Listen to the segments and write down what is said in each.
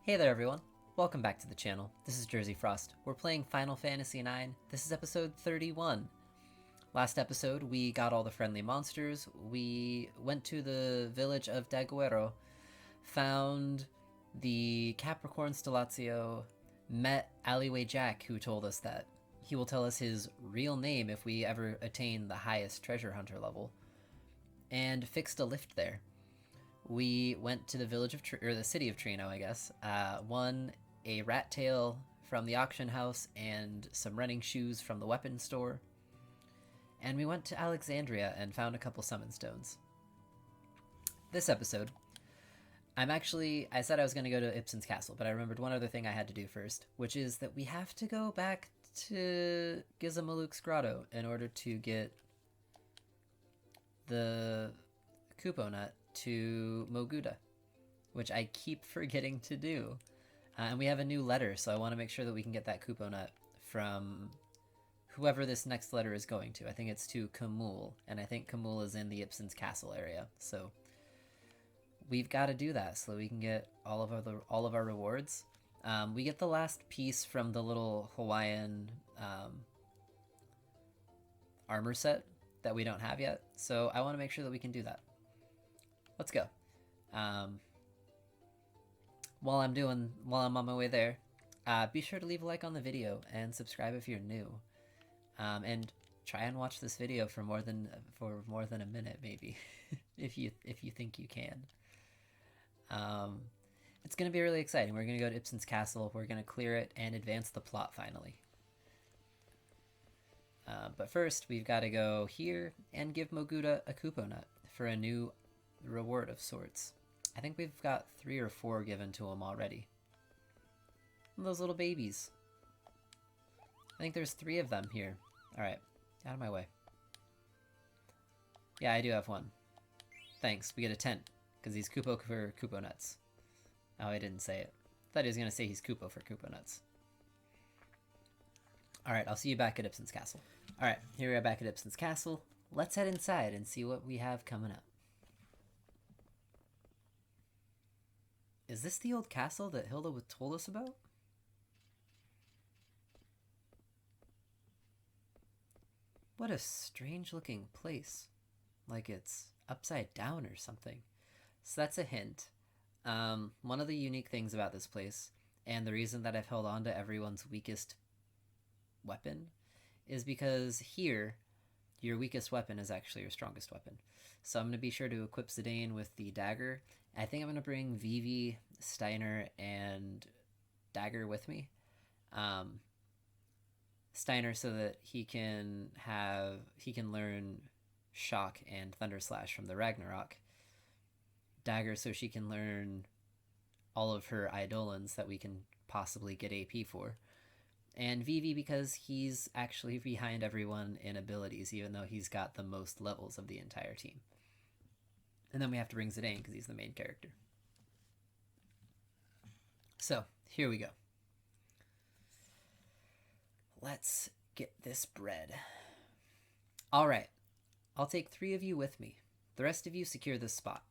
Hey there everyone, welcome back to the channel. This is Jersey Frost. We're playing Final Fantasy IX. This is episode 31. Last episode we got all the friendly monsters, we went to the village of Daguerro, found the Capricorn Stellatio, met Alleyway Jack, who told us that he will tell us his real name if we ever attain the highest treasure hunter level, and fixed a lift there. We went to the village of or the city of Trino, I guess. Won a rat tail from the auction house and some running shoes from the weapons store. And we went to Alexandria and found a couple summon stones. This episode, I said I was going to go to Ipsen's castle, but I remembered one other thing I had to do first, which is that we have to go back to Gizamalook's grotto in order to get the Kupo Nut to Moguta, which I keep forgetting to do. And we have a new letter, so I want to make sure that we can get that Kupo Nut from whoever this next letter is going to. I think it's to Kamul, and I think Kamul is in the Ipsen's castle area. So we've got to do that so that we can get all of our rewards. We get the last piece from the little Hawaiian armor set that we don't have yet, so I want to make sure that we can do that. Let's go. While I'm on my way there, be sure to leave a like on the video and subscribe if you're new. And try and watch this video for more than a minute, maybe, if you think you can. It's gonna be really exciting. We're gonna go to Ipsen's castle. We're gonna clear it and advance the plot finally. But first, we've got to go here and give Moguta a Kupo Nut for a new reward of sorts. I think we've got 3 or 4 given to him already. And those little babies. I think there's 3 of them here. Alright, out of my way. Yeah, I do have one. Thanks, we get a tent, because he's Kupo for Kupo Nuts. Oh, I didn't say it. Thought he was going to say he's Kupo for Kupo Nuts. Alright, I'll see you back at Ipsen's castle. Alright, here we are back at Ipsen's castle. Let's head inside and see what we have coming up. Is this the old castle that Hilda told us about? What a strange looking place. Like it's upside down or something. So that's a hint. One of the unique things about this place, and the reason that I've held on to everyone's weakest weapon, is because here, your weakest weapon is actually your strongest weapon. So I'm going to be sure to equip Zidane with the dagger. I think I'm going to bring Vivi, Steiner, and Dagger with me. Steiner so that he can learn Shock and Thunder Slash from the Ragnarok. Dagger so she can learn all of her Eidolons that we can possibly get AP for. And Vivi because he's actually behind everyone in abilities, even though he's got the most levels of the entire team. And then we have to bring Zidane because he's the main character. So, here we go. Let's get this bread. Alright, I'll take 3 of you with me. The rest of you secure this spot.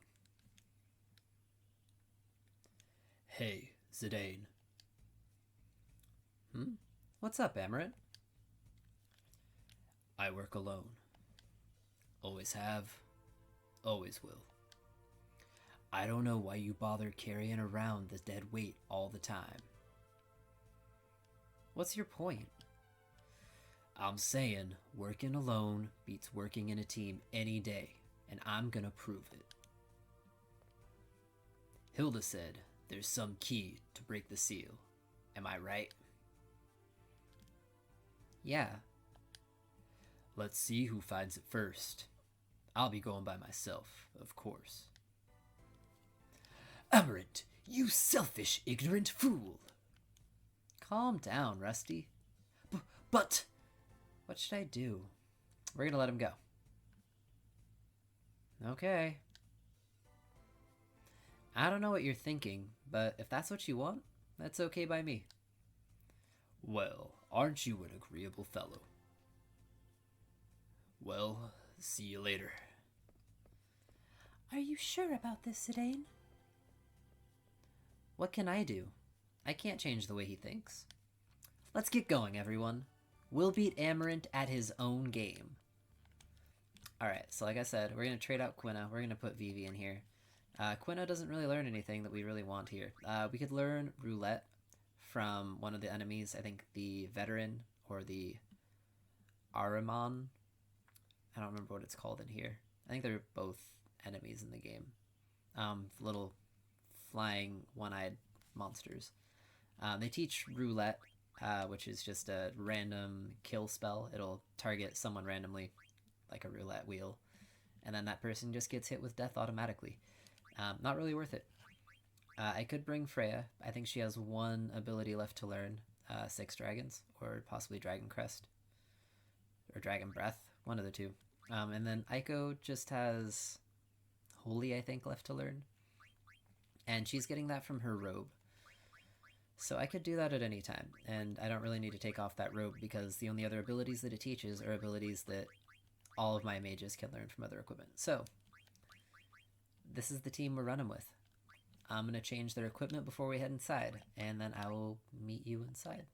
Hey, Zidane. What's up, Amarant? I work alone. Always have, always will. I don't know why you bother carrying around the dead weight all the time. What's your point? I'm saying working alone beats working in a team any day, and I'm gonna prove it. Hilda said there's some key to break the seal. Am I right? Yeah. Let's see who finds it first. I'll be going by myself, of course. Amarant, you selfish, ignorant fool! Calm down, Rusty. But... What should I do? We're gonna let him go. Okay. I don't know what you're thinking, but if that's what you want, that's okay by me. Well, aren't you an agreeable fellow? Well, see you later. Are you sure about this, Zidane? What can I do? I can't change the way he thinks. Let's get going, everyone. We'll beat Amarant at his own game. Alright, so like I said, we're going to trade out Quina. We're going to put Vivi in here. Quina doesn't really learn anything that we really want here. We could learn Roulette from one of the enemies. I think the Veteran or the Aramon. I don't remember what it's called in here. I think they're both enemies in the game. Little flying one-eyed monsters. They teach Roulette, which is just a random kill spell. It'll target someone randomly, like a roulette wheel, and then that person just gets hit with death automatically. Not really worth it. I could bring Freya. I think she has one ability left to learn, 6 dragons, or possibly Dragon Crest, or Dragon Breath, one of the two. And then Aiko just has Holy, I think, left to learn, and she's getting that from her robe. So I could do that at any time, and I don't really need to take off that robe because the only other abilities that it teaches are abilities that all of my mages can learn from other equipment. So this is the team we're running with. I'm going to change their equipment before we head inside, and then I will meet you inside.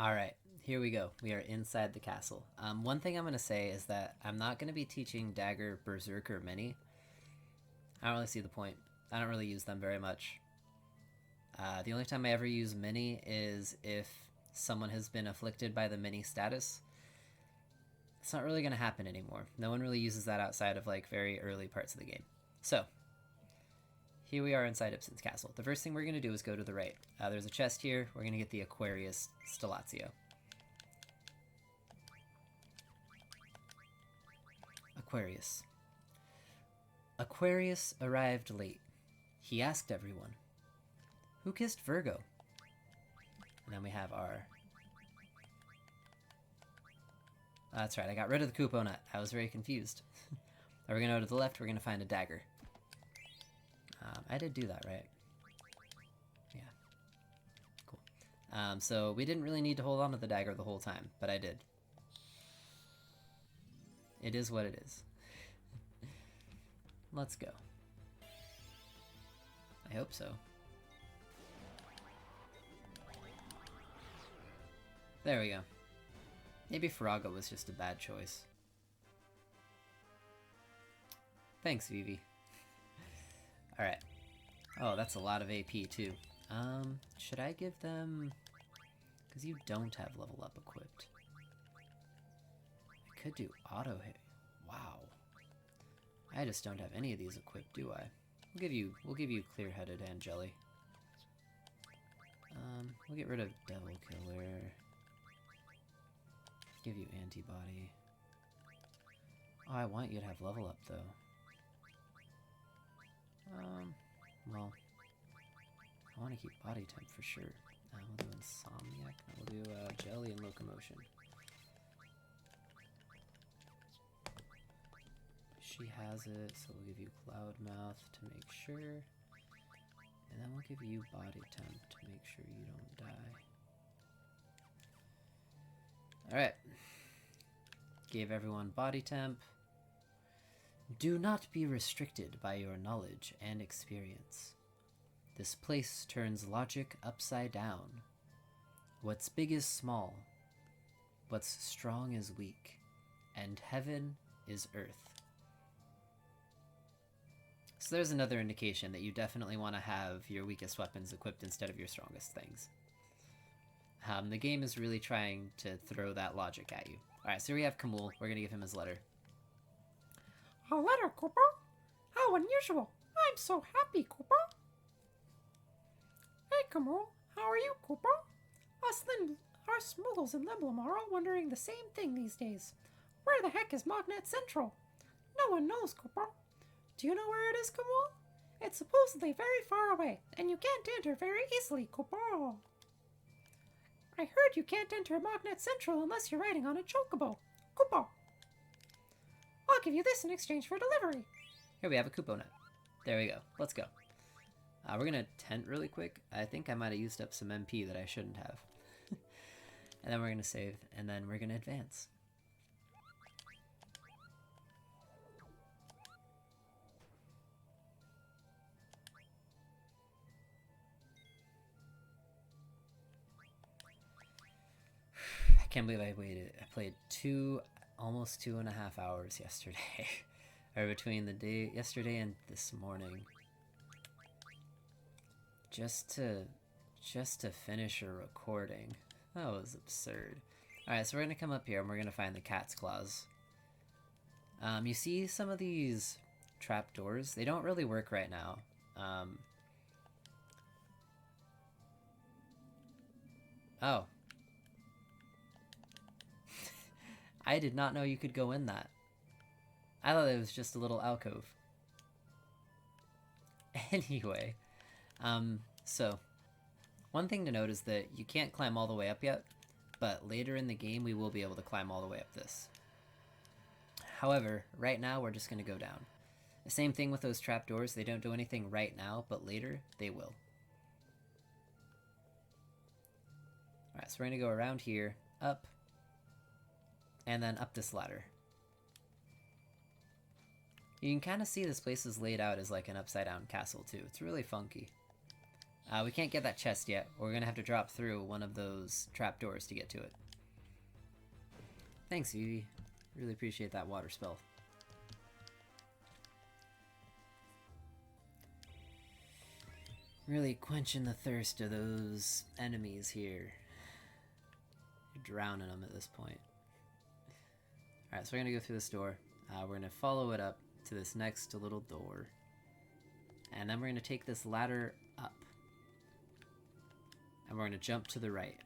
Alright, here we go. We are inside the castle. One thing I'm going to say is that I'm not going to be teaching Dagger, Berserker, Mini. I don't really see the point. I don't really use them very much. The only time I ever use Mini is if someone has been afflicted by the Mini status. It's not really going to happen anymore. No one really uses that outside of like very early parts of the game. So, here we are inside Ipsen's castle. The first thing we're going to do is go to the right. There's a chest here. We're going to get the Aquarius Stellatio. Aquarius. Aquarius arrived late. He asked everyone, "Who kissed Virgo?" And then we have our... That's right, I got rid of the Kupo Nut. I was very confused. We're going to go to the left. We're going to find a dagger. I did do that, right? Yeah. Cool. So we didn't really need to hold on to the dagger the whole time, but I did. It is what it is. Let's go. I hope so. There we go. Maybe Faraga was just a bad choice. Thanks, Vivi. Alright. Oh, that's a lot of AP, too. Should I give them... Because you don't have level up equipped. I could do auto hit. Wow. I just don't have any of these equipped, do I? We'll give you clear-headed and jelly. We'll get rid of Devil Killer. Give you antibody. Oh, I want you to have level up, though. Well, I want to keep body temp for sure. We'll do Insomniac. We'll do Jelly and Locomotion. She has it, so we'll give you Cloudmouth to make sure. And then we'll give you body temp to make sure you don't die. Alright. Gave everyone body temp. Do not be restricted by your knowledge and experience. This place turns logic upside down. What's big is small. What's strong is weak. and heaven is earth. So there's another indication that you definitely want to have your weakest weapons equipped instead of your strongest things. The game is really trying to throw that logic at you. Alright, so here we have Kamul. We're going to give him his letter. A letter, Kupo? How unusual. I'm so happy, Kupo. Hey, Kamul. How are you, Kupo? Us Muggles in Limblum are all wondering the same thing these days. Where the heck is Mognet Central? No one knows, Kupo. Do you know where it is, Kamul? It's supposedly very far away, and you can't enter very easily, Kupo. I heard you can't enter Mognet Central unless you're riding on a chocobo. Kupo. I'll give you this in exchange for delivery. Here we have a Kupo Nut. There we go. Let's go. We're going to tent really quick. I think I might have used up some MP that I shouldn't have. And then we're going to save, and then we're going to advance. I can't believe I waited. I played almost 2.5 hours yesterday. Or between yesterday and this morning. Just to finish a recording. That was absurd. Alright, so we're gonna come up here and we're gonna find the cat's claws. You see some of these trapdoors? They don't really work right now. Oh. I did not know you could go in that. I thought it was just a little alcove. Anyway, so one thing to note is that you can't climb all the way up yet, but later in the game we will be able to climb all the way up this. However, right now we're just going to go down. The same thing with those trapdoors, they don't do anything right now, but later they will. Alright, so we're going to go around here, up, and then up this ladder. You can kind of see this place is laid out as like an upside down castle too. It's really funky. We can't get that chest yet. We're going to have to drop through one of those trapdoors to get to it. Thanks, Evie. Really appreciate that water spell. Really quenching the thirst of those enemies here. You're drowning them at this point. Alright, so we're going to go through this door. We're going to follow it up to this next little door. And then we're going to take this ladder up. And we're going to jump to the right.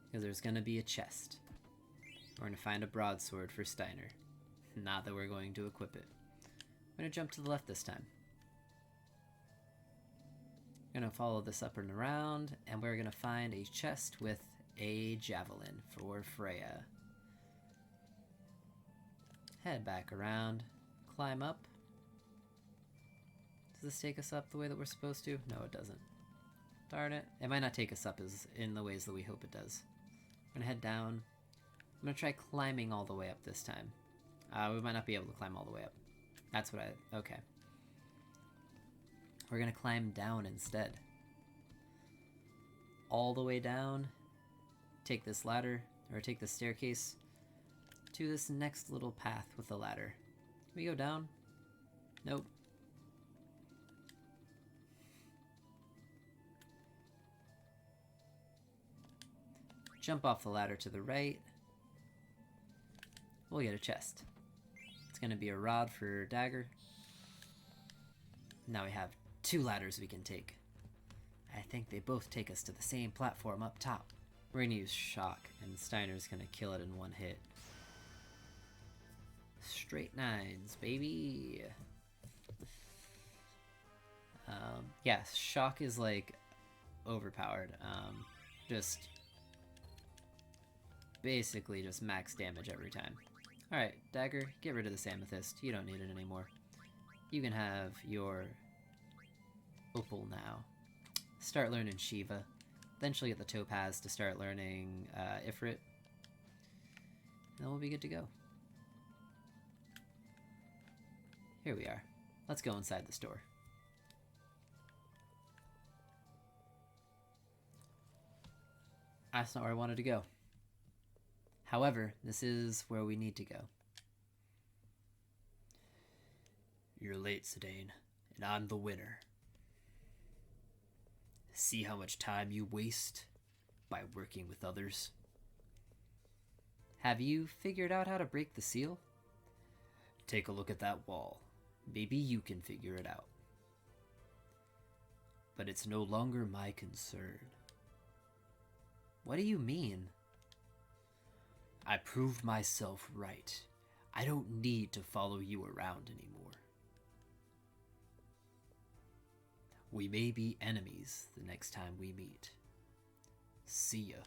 Because there's going to be a chest. We're going to find a broadsword for Steiner. Not that we're going to equip it. We're going to jump to the left this time. We're going to follow this up and around, and we're going to find a chest with a javelin for Freya. Head back around, climb up. Does this take us up the way that we're supposed to? No, it doesn't. Darn it. It might not take us up as in the ways that we hope it does. We're gonna head down. I'm gonna try climbing all the way up this time. We might not be able to climb all the way up. That's what okay. We're gonna climb down instead. All the way down. Take this ladder, or take this staircase to this next little path with the ladder. Can we go down? Nope. Jump off the ladder to the right. We'll get a chest. It's gonna be a rod for dagger. Now we have 2 ladders we can take. I think they both take us to the same platform up top. We're gonna use shock, and Steiner's gonna kill it in one hit. Straight 9s, baby. Yeah, shock is like overpowered. Just basically just max damage every time. Alright, dagger, get rid of this amethyst. You don't need it anymore. You can have your opal now. Start learning Shiva. Eventually get the topaz to start learning Ifrit. And then we'll be good to go. Here we are. Let's go inside the store. That's not where I wanted to go. However, this is where we need to go. You're late, Sedaine, and I'm the winner. See how much time you waste by working with others? Have you figured out how to break the seal? Take a look at that wall. Maybe you can figure it out. But it's no longer my concern. What do you mean? I proved myself right. I don't need to follow you around anymore. We may be enemies the next time we meet. See ya.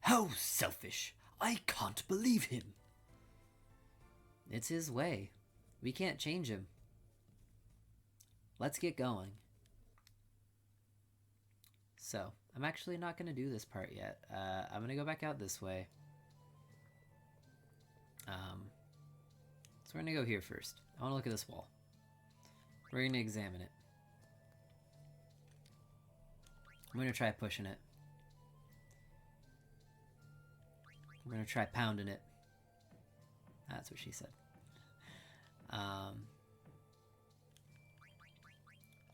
How selfish! I can't believe him! It's his way. We can't change him. Let's get going. So, I'm actually not going to do this part yet. I'm going to go back out this way. So we're going to go here first. I want to look at this wall. We're going to examine it. I'm going to try pushing it. I'm going to try pounding it. That's what she said. I'm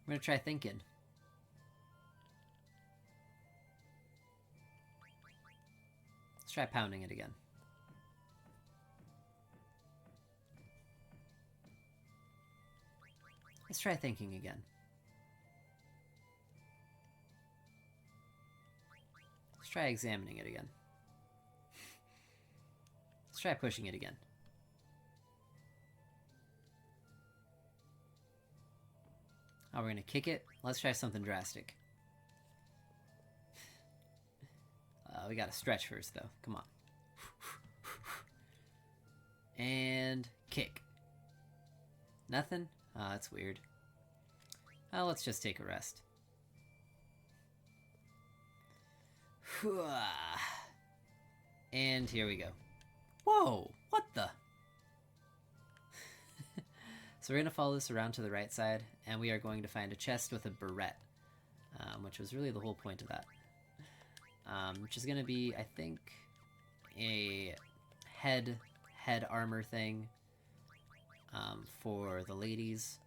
going to try thinking. Let's try pounding it again. Let's try thinking again. Let's try examining it again. Let's try pushing it again. Oh, we're gonna kick it? Let's try something drastic. We gotta stretch first, though. Come on. And kick. Nothing? Oh, that's weird. Oh, let's just take a rest. And here we go. Whoa! What the? So we're going to follow this around to the right side, and we are going to find a chest with a barrette, which was really the whole point of that. Which is going to be, I think, a head armor thing for the ladies.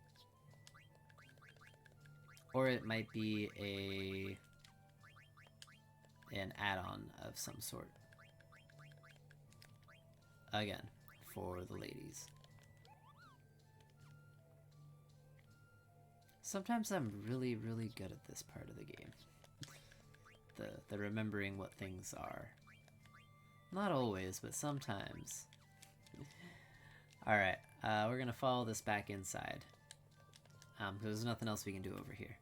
Or it might be an add-on of some sort. Again, for the ladies. Sometimes I'm really, really good at this part of the game. The remembering what things are. Not always, but sometimes. Alright, we're gonna follow this back inside. Because there's nothing else we can do over here.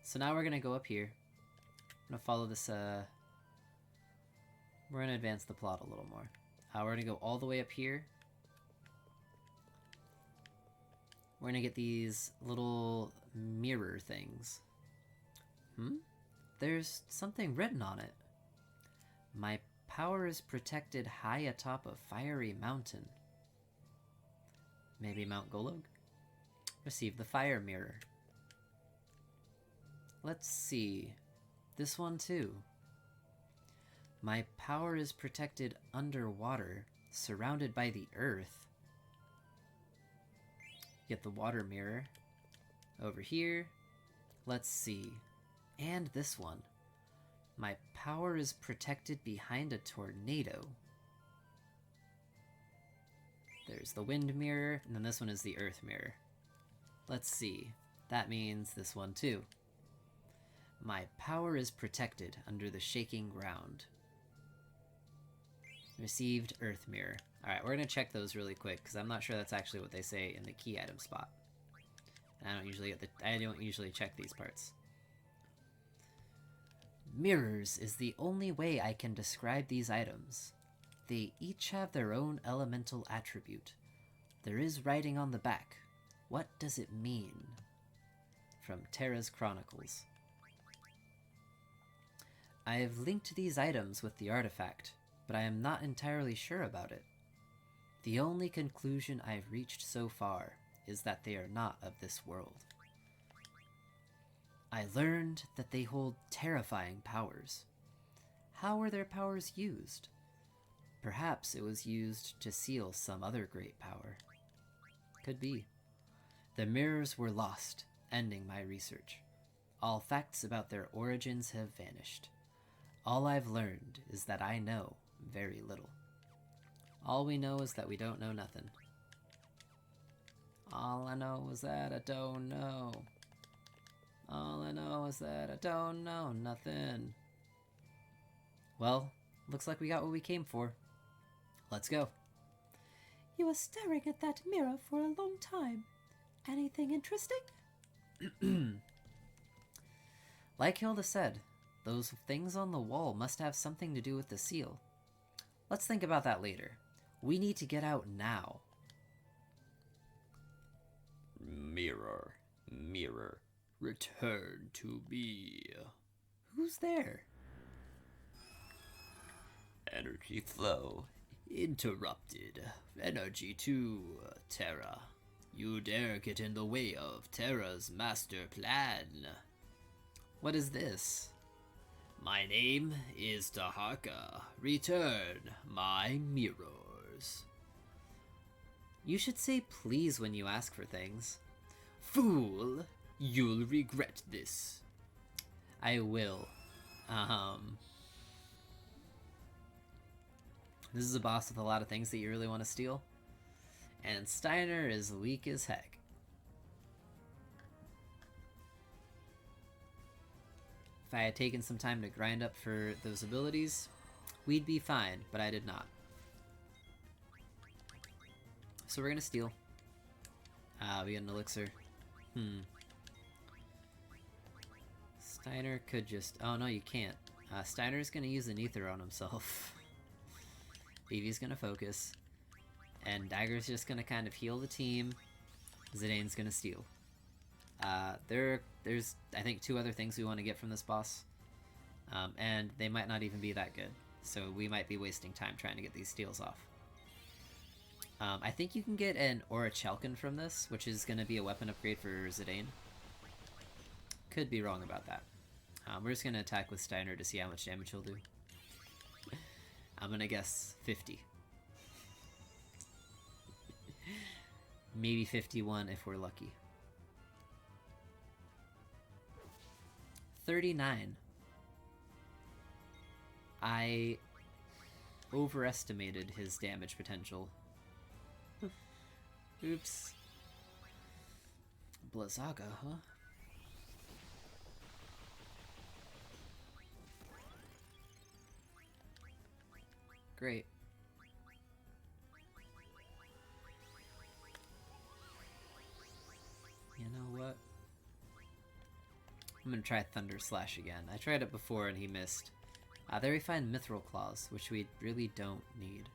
So now we're gonna go up here. I'm gonna follow this, we're gonna advance the plot a little more. We're gonna go all the way up here. We're gonna get these little mirror things. There's something written on it. My power is protected high atop a fiery mountain. Maybe Mount Golog? Receive the fire mirror. Let's see. This one too. My power is protected underwater, surrounded by the earth. Get the water mirror. Over here. Let's see. And this one. My power is protected behind a tornado. There's the wind mirror, and then this one is the earth mirror. Let's see. That means this one too. My power is protected under the shaking ground. Received earth mirror. Alright, we're going to check those really quick, because I'm not sure that's actually what they say in the key item spot. And I don't usually check these parts. Mirrors is the only way I can describe these items. They each have their own elemental attribute. There is writing on the back. What does it mean? From Terra's Chronicles. I have linked these items with the artifact, but I am not entirely sure about it. The only conclusion I've reached so far is that they are not of this world. I learned that they hold terrifying powers. how were their powers used? Perhaps it was used to seal some other great power. Could be. The mirrors were lost, ending my research. All facts about their origins have vanished. All I've learned is that I know very little. All we know is that we don't know nothing. All I know is that I don't know. All I know is that I don't know nothing. Well, looks like we got what we came for. Let's go. You were staring at that mirror for a long time. Anything interesting? Like Hilda said, those things on the wall must have something to do with the seal. Let's think about that later. We need to get out now. Mirror, mirror, return to me. Who's there? Energy flow interrupted. Energy to Terra. You dare get in the way of Terra's master plan. What is this? My name is Taharka. Return my mirrors. You should say please when you ask for things. Fool! You'll regret this. I will. This is a boss with a lot of things that you really want to steal. And Steiner is weak as heck. If I had taken some time to grind up for those abilities, we'd be fine, but I did not. So we're gonna steal. We get an elixir. Steiner could just... Oh no, you can't. Steiner's gonna use an ether on himself. Vivi's gonna focus. And Dagger's just gonna kind of heal the team. Zidane's gonna steal. There's, I think, 2 other things we want to get from this boss. And they might not even be that good. So we might be wasting time trying to get these steals off. I think you can get an Orichalcon from this, which is going to be a weapon upgrade for Zidane. Could be wrong about that. We're just going to attack with Steiner to see how much damage he'll do. I'm going to guess 50. Maybe 51 if we're lucky. 39. I overestimated his damage potential. Oops. Blizzaga, huh? Great. You know what? I'm gonna try Thunder Slash again. I tried it before and he missed. There we find Mithril Claws, which we really don't need.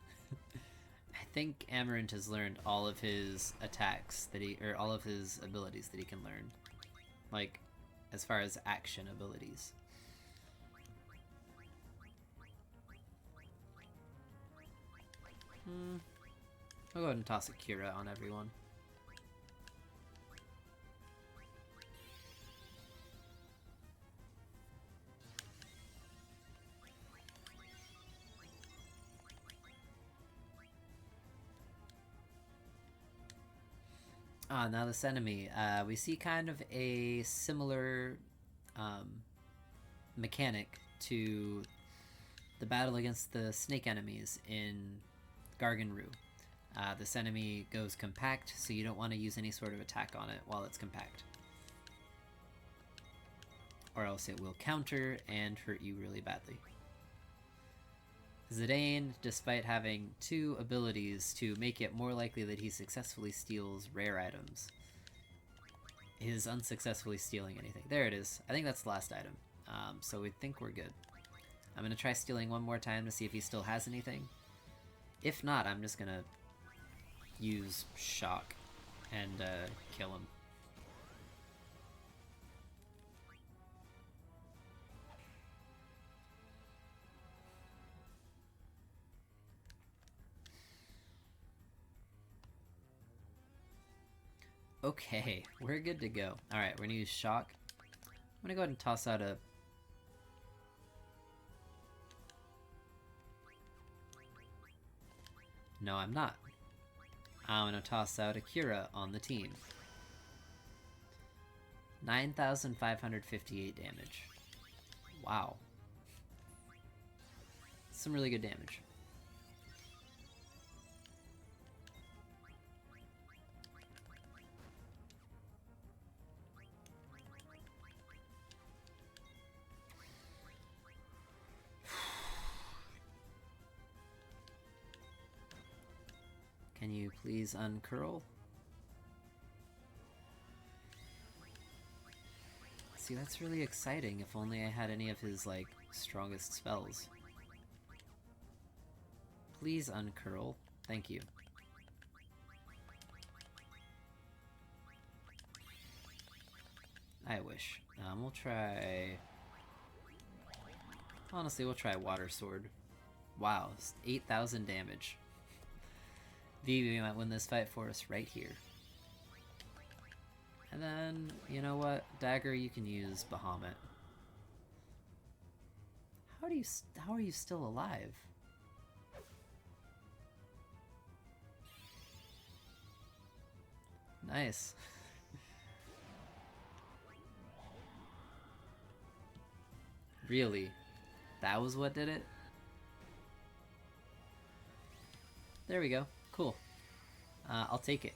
I think Amarant has learned all of his attacks that or all of his abilities that he can learn. Like, as far as action abilities. I'll go ahead and toss a Cura on everyone. Now this enemy, we see kind of a similar mechanic to the battle against the snake enemies in Garganru. This enemy goes compact, so you don't want to use any sort of attack on it while it's compact. Or else it will counter and hurt you really badly. Zidane, despite having 2 abilities to make it more likely that he successfully steals rare items, is unsuccessfully stealing anything. There it is. I think that's the last item. So we think we're good. I'm going to try stealing one more time to see if he still has anything. If not, I'm just going to use Shock and kill him. Okay, we're good to go. Alright, we're gonna use Shock. I'm gonna go ahead and toss out a No, I'm not. I'm gonna toss out Akira on the team. 9,558 damage. Wow. Some really good damage. Can you please uncurl? See, that's really exciting. If only I had any of his, like, strongest spells. Please uncurl. Thank you. I wish. We'll try... Honestly, we'll try Water Sword. Wow, 8,000 damage. Vivi might win this fight for us right here. And then, you know what? Dagger, you can use Bahamut. How are you still alive? Nice. Really? That was what did it? There we go. Cool. I'll take it.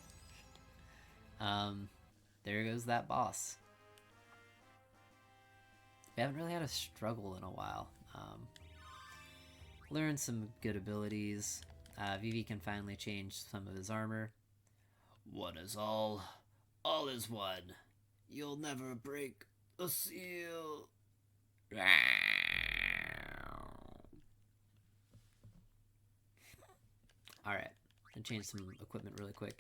There goes that boss. We haven't really had a struggle in a while. Learned some good abilities. Vivi can finally change some of his armor. One is all is one. You'll never break the seal. Alright, and change some equipment really quick.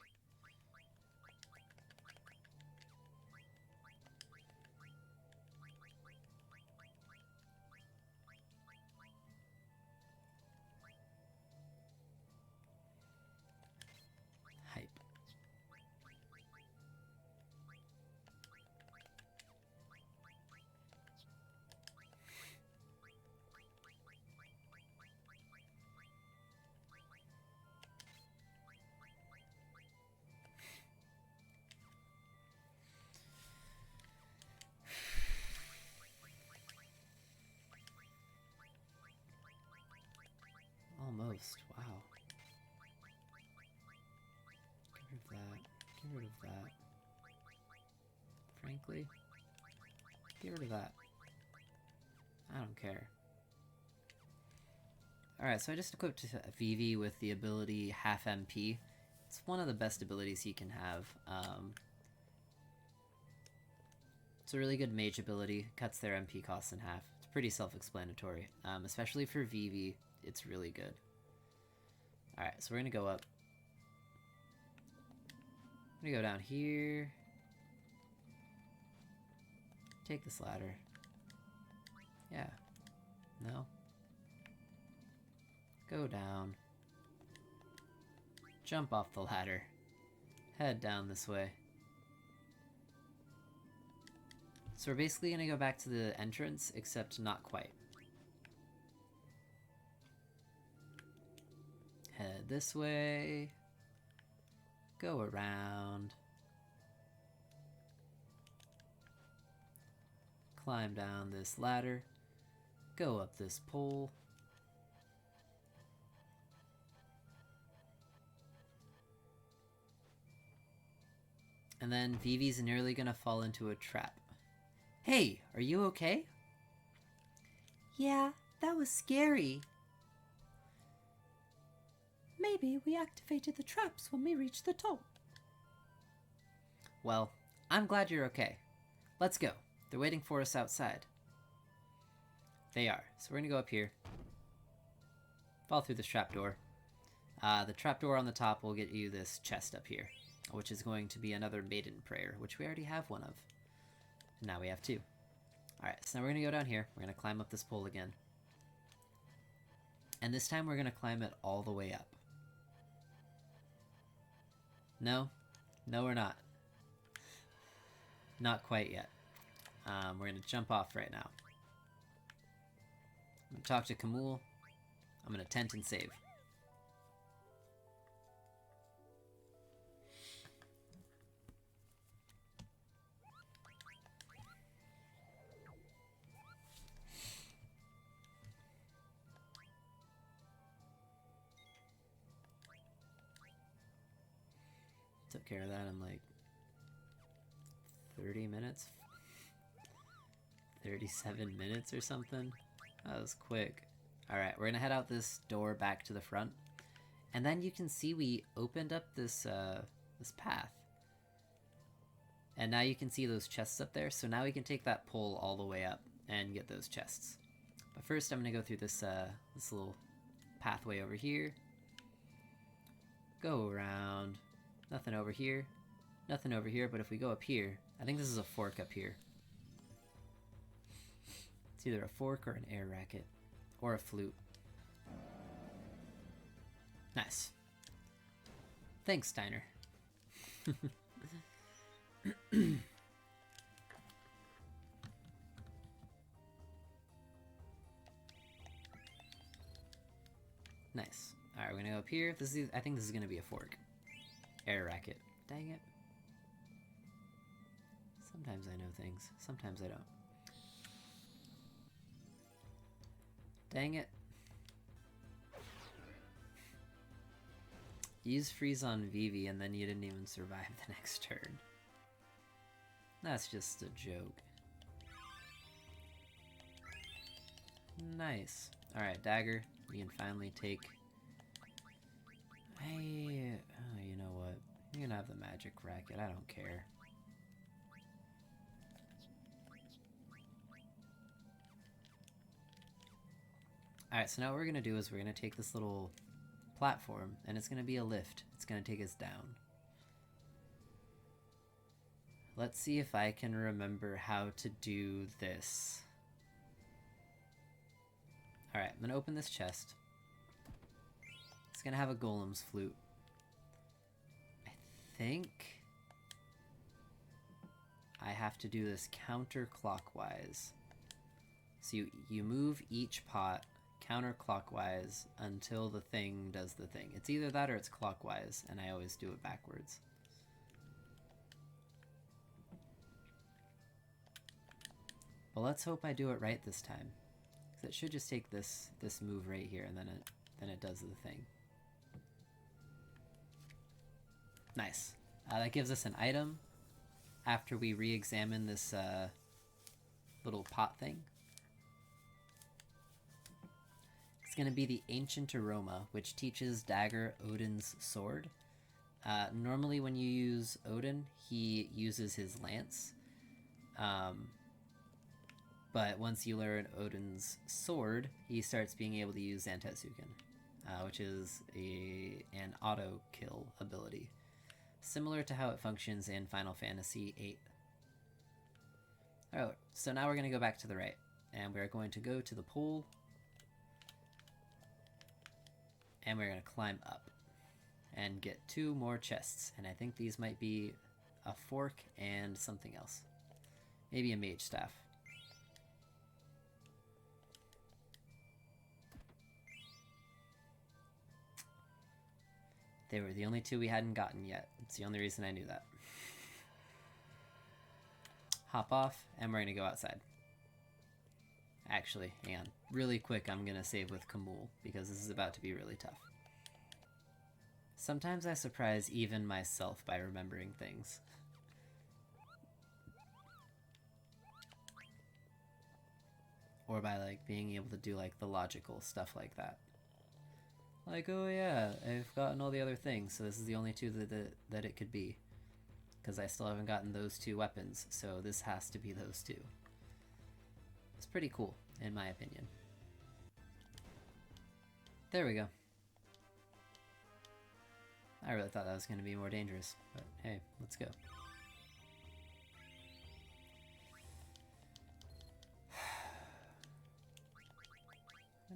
Hype. Almost. Wow. Get rid of that. Get rid of that. Frankly, get rid of that. I don't care. Alright, so I just equipped Vivi with the ability half MP. It's one of the best abilities he can have. It's a really good mage ability, cuts their MP costs in half. It's pretty self-explanatory. Especially for Vivi, it's really good. Alright, so we're gonna go up. I'm gonna go down here. Take this ladder. Yeah. No. Go down. Jump off the ladder. Head down this way. So we're basically gonna go back to the entrance, except not quite. Head this way. Go around. Climb down this ladder. Go up this pole. And then Vivi's nearly gonna fall into a trap. Hey, are you okay? Yeah, that was scary. Maybe we activated the traps when we reached the top. Well, I'm glad you're okay. Let's go. They're waiting for us outside. They are. So we're gonna go up here. Fall through this trapdoor. The trapdoor on the top will get you this chest up here, which is going to be another maiden prayer, which we already have one of. And now we have two. Alright, so now we're gonna go down here. We're gonna climb up this pole again. And this time we're gonna climb it all the way up. No? No, we're not. Not quite yet. We're gonna jump off right now. I'm gonna talk to Kamul. I'm gonna tent and save. took care of that in like 30 minutes? 37 minutes or something? That was quick. Alright, we're gonna head out this door back to the front. And then you can see we opened up this, this path. And now you can see those chests up there, so now we can take that pole all the way up and get those chests. But first I'm gonna go through this, this little pathway over here. Go around. Nothing over here. Nothing over here, but if we go up here, I think this is a fork up here. It's either a fork or an air racket. Or a flute. Nice. Thanks, Steiner. Nice. Alright, we're gonna go up here. This is, I think this is gonna be a fork. Air racket. Dang it. Sometimes I know things. Sometimes I don't. Dang it. Use freeze on Vivi and then you didn't even survive the next turn. That's just a joke. Nice. Alright, dagger. We can finally take... oh, you know what? You're gonna have the magic racket. I don't care. Alright, so now what we're gonna do is we're gonna take this little platform, and it's gonna be a lift. It's gonna take us down. Let's see if I can remember how to do this. Alright, I'm gonna open this chest. It's gonna have a golem's flute. I think I have to do this counterclockwise. So you move each pot counterclockwise until the thing does the thing. It's either that or it's clockwise, and I always do it backwards. Well, let's hope I do it right this time. Because it should just take this move right here, and then it does the thing. Nice. That gives us an item after we re-examine this little pot thing. It's going to be the Ancient Aroma, which teaches Dagger Odin's sword. Normally when you use Odin, he uses his lance. But once you learn Odin's sword, he starts being able to use Zantetsuken, which is an auto-kill ability. Similar to how it functions in Final Fantasy VIII. Alright, so now we're going to go back to the right. And we're going to go to the pole. And we're going to climb up. And get 2 more chests. And I think these might be a fork and something else. Maybe a mage staff. They were the only 2 we hadn't gotten yet. It's the only reason I knew that. Hop off, and we're going to go outside. Actually, hang on. Really quick, I'm going to save with Kamul, because this is about to be really tough. Sometimes I surprise even myself by remembering things. Or by, like, being able to do, like, the logical stuff like that. Like, oh yeah, I've gotten all the other things, so this is the only 2 that it could be. Because I still haven't gotten those 2 weapons, so this has to be those 2. It's pretty cool, in my opinion. There we go. I really thought that was going to be more dangerous, but hey, let's go.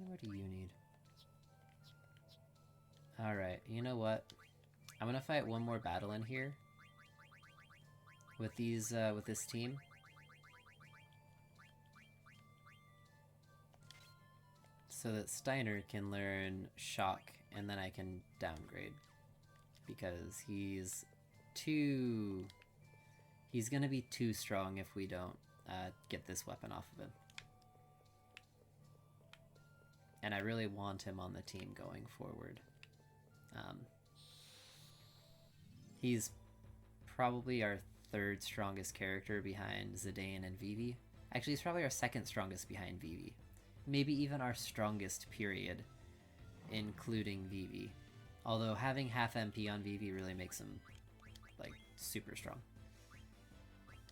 What do you need? Alright, you know what? I'm gonna fight one more battle in here. With these, with this team. So that Steiner can learn Shock, and then I can downgrade. Because he's gonna be too strong if we don't, get this weapon off of him. And I really want him on the team going forward. He's probably our third strongest character behind Zidane and Vivi. Actually, he's probably our second strongest behind Vivi. Maybe even our strongest, period, including Vivi. Although having half MP on Vivi really makes him, like, super strong.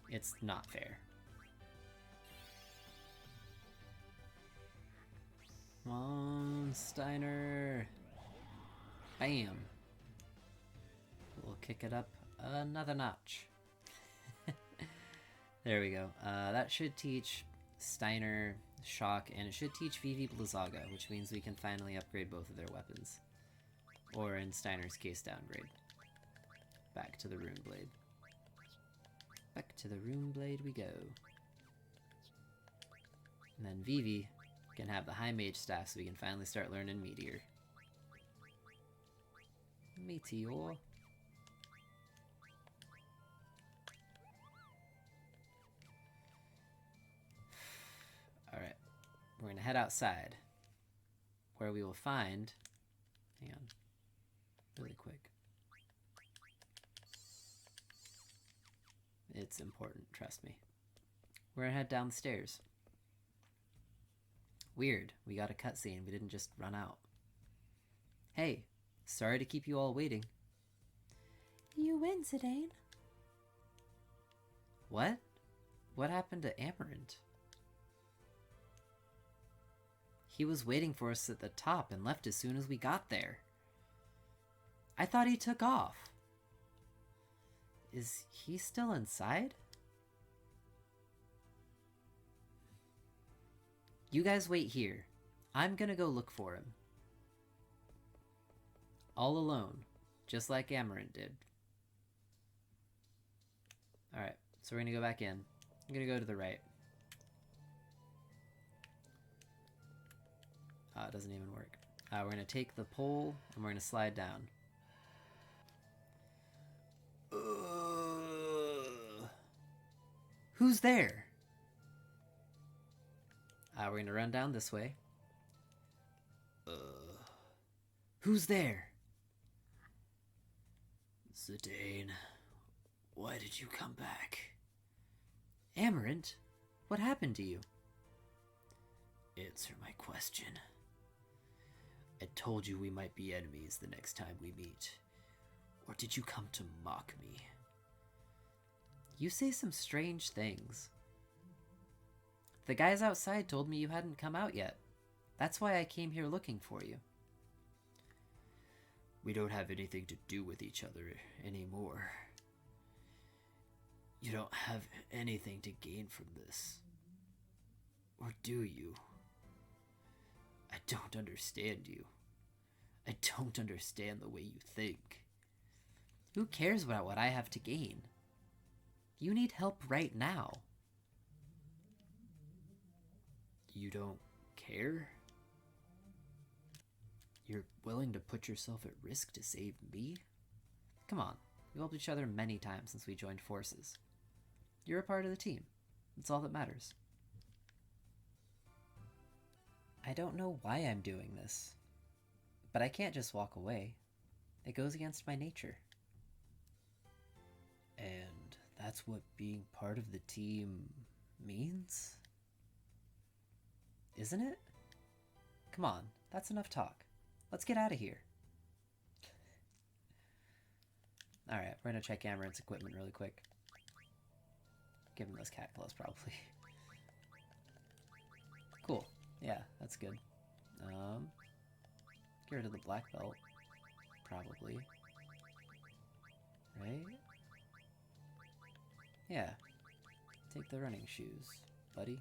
It's not fair. Come on, Steiner. Bam. We'll kick it up another notch. There we go. That should teach Steiner Shock, and it should teach Vivi Blizzaga, which means we can finally upgrade both of their weapons. Or in Steiner's case, downgrade. Back to the Rune Blade. Back to the Rune Blade we go. And then Vivi can have the High Mage Staff so we can finally start learning Meteor. Meteor. Alright, we're gonna head outside, where we will find... Hang on. Really quick. It's important, trust me. We're gonna head down the stairs. Weird, we got a cutscene, we didn't just run out. Hey, sorry to keep you all waiting. You win, Zidane. What? What happened to Amarant? He was waiting for us at the top and left as soon as we got there. I thought he took off. Is he still inside? You guys wait here. I'm gonna go look for him. All alone, just like Amarant did. Alright, so we're gonna go back in. I'm gonna go to the right. It doesn't even work. We're gonna take the pole and we're gonna slide down. Who's there? We're gonna run down this way. Who's there? Zidane, why did you come back? Amarant, what happened to you? Answer my question. I told you we might be enemies the next time we meet. Or did you come to mock me? You say some strange things. The guys outside told me you hadn't come out yet. That's why I came here looking for you. We don't have anything to do with each other anymore. You don't have anything to gain from this. Or do you? I don't understand you. I don't understand the way you think. Who cares about what I have to gain? You need help right now. You don't care? You're willing to put yourself at risk to save me? Come on, we've helped each other many times since we joined forces. You're a part of the team. That's all that matters. I don't know why I'm doing this, but I can't just walk away. It goes against my nature. And that's what being part of the team means? Isn't it? Come on, that's enough talk. Let's get out of here. Alright, we're gonna check Amarant's equipment really quick. Give him those cat claws, probably. Cool. Yeah, that's good. Get rid of the black belt. Probably. Right? Yeah. Take the running shoes, buddy.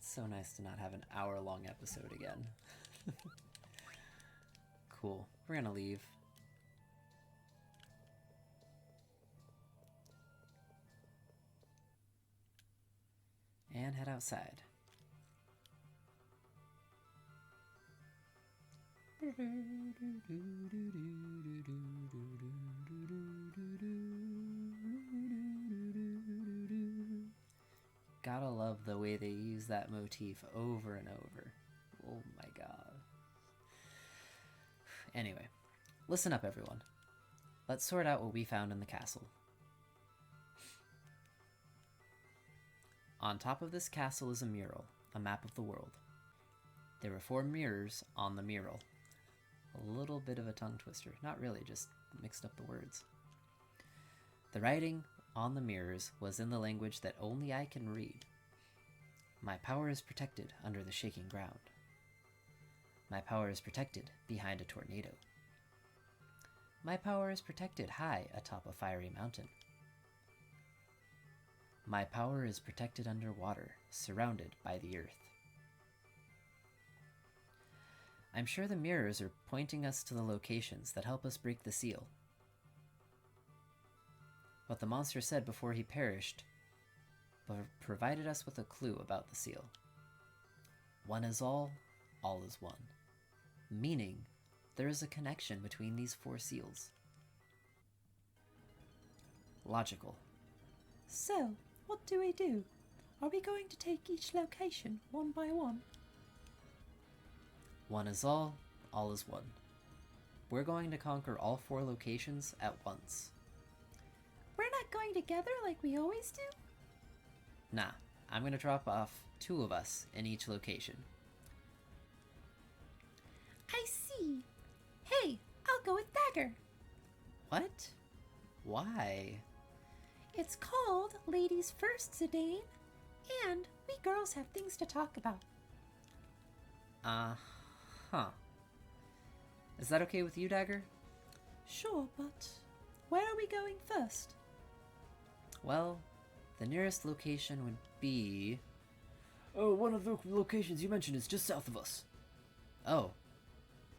It's so nice to not have an hour-long episode again. Cool. We're gonna leave. and head outside. Gotta love the way they use that motif over and over. Oh my god. Anyway, listen up everyone. Let's sort out what we found in the castle. On top of this castle is a mural, a map of the world. There were 4 mirrors on the mural. A little bit of a tongue twister. Not really, just mixed up the words. The writing on the mirrors was in the language that only I can read. My power is protected under the shaking ground. My power is protected behind a tornado. My power is protected high atop a fiery mountain. My power is protected underwater, surrounded by the earth. I'm sure the mirrors are pointing us to the locations that help us break the seal. What the monster said before he perished provided us with a clue about the seal. One is all is one. Meaning, there is a connection between these 4 seals. Logical. So, what do we do? Are we going to take each location one by one? One is all is one. We're going to conquer all 4 locations at once. We're not going together like we always do? Nah, I'm going to drop off 2 of us in each location. I see. Hey, I'll go with Dagger. What? Why? It's called Ladies First, Zidane, and we girls have things to talk about. Huh. Is that okay with you, Dagger? Sure, but where are we going first? Well, the nearest location would be... Oh, one of the locations you mentioned is just south of us. Oh,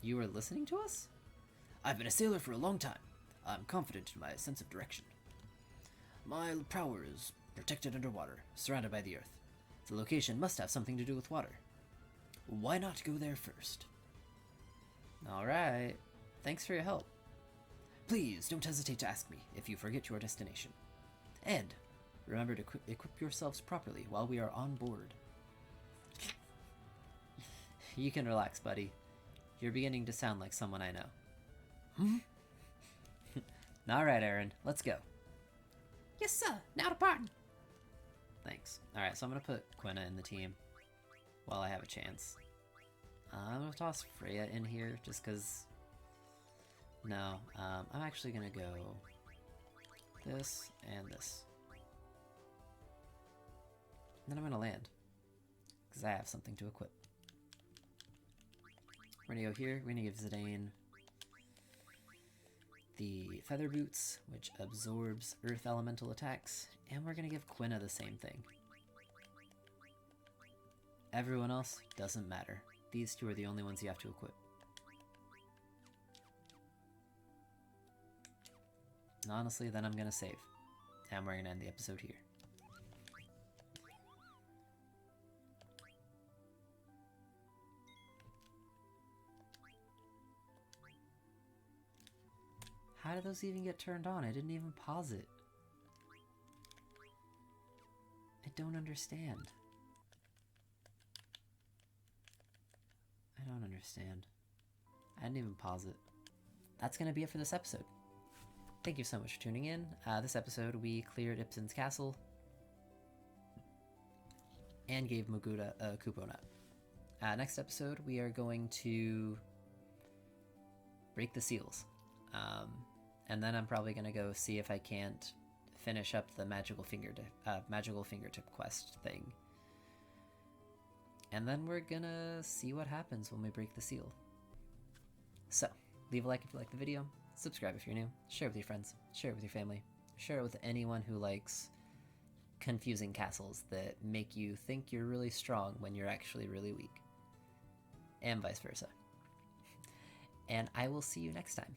you were listening to us? I've been a sailor for a long time. I'm confident in my sense of direction. My power is protected underwater, surrounded by the earth. The location must have something to do with water. Why not go there first? Alright. Thanks for your help. Please don't hesitate to ask me if you forget your destination. And remember to equip yourselves properly while we are on board. You can relax, buddy. You're beginning to sound like someone I know. Alright, Aaron. Let's go. Yes, sir. Now departing. Thanks. Alright, so I'm going to put Quina in the team while I have a chance. I'm going to toss Freya in here just because... No, I'm actually going to go this and this. And then I'm going to land because I have something to equip. We're going to go here. We're going to give Zidane the Feather Boots, which absorbs Earth Elemental attacks, and we're going to give Quina the same thing. Everyone else doesn't matter. These 2 are the only ones you have to equip. And honestly, then I'm going to save. And we're going to end the episode here. How did those even get turned on? I didn't even pause it. I don't understand. I don't understand. I didn't even pause it. That's going to be it for this episode. Thank you so much for tuning in. This episode, we cleared Ipsen's castle and gave Moguta a Kupo Nut. Next episode, we are going to break the seals. And then I'm probably going to go see if I can't finish up the magical fingertip quest thing. And then we're gonna see what happens when we break the seal. So, leave a like if you like the video, subscribe if you're new, share it with your friends, share it with your family, share it with anyone who likes confusing castles that make you think you're really strong when you're actually really weak. And vice versa. And I will see you next time.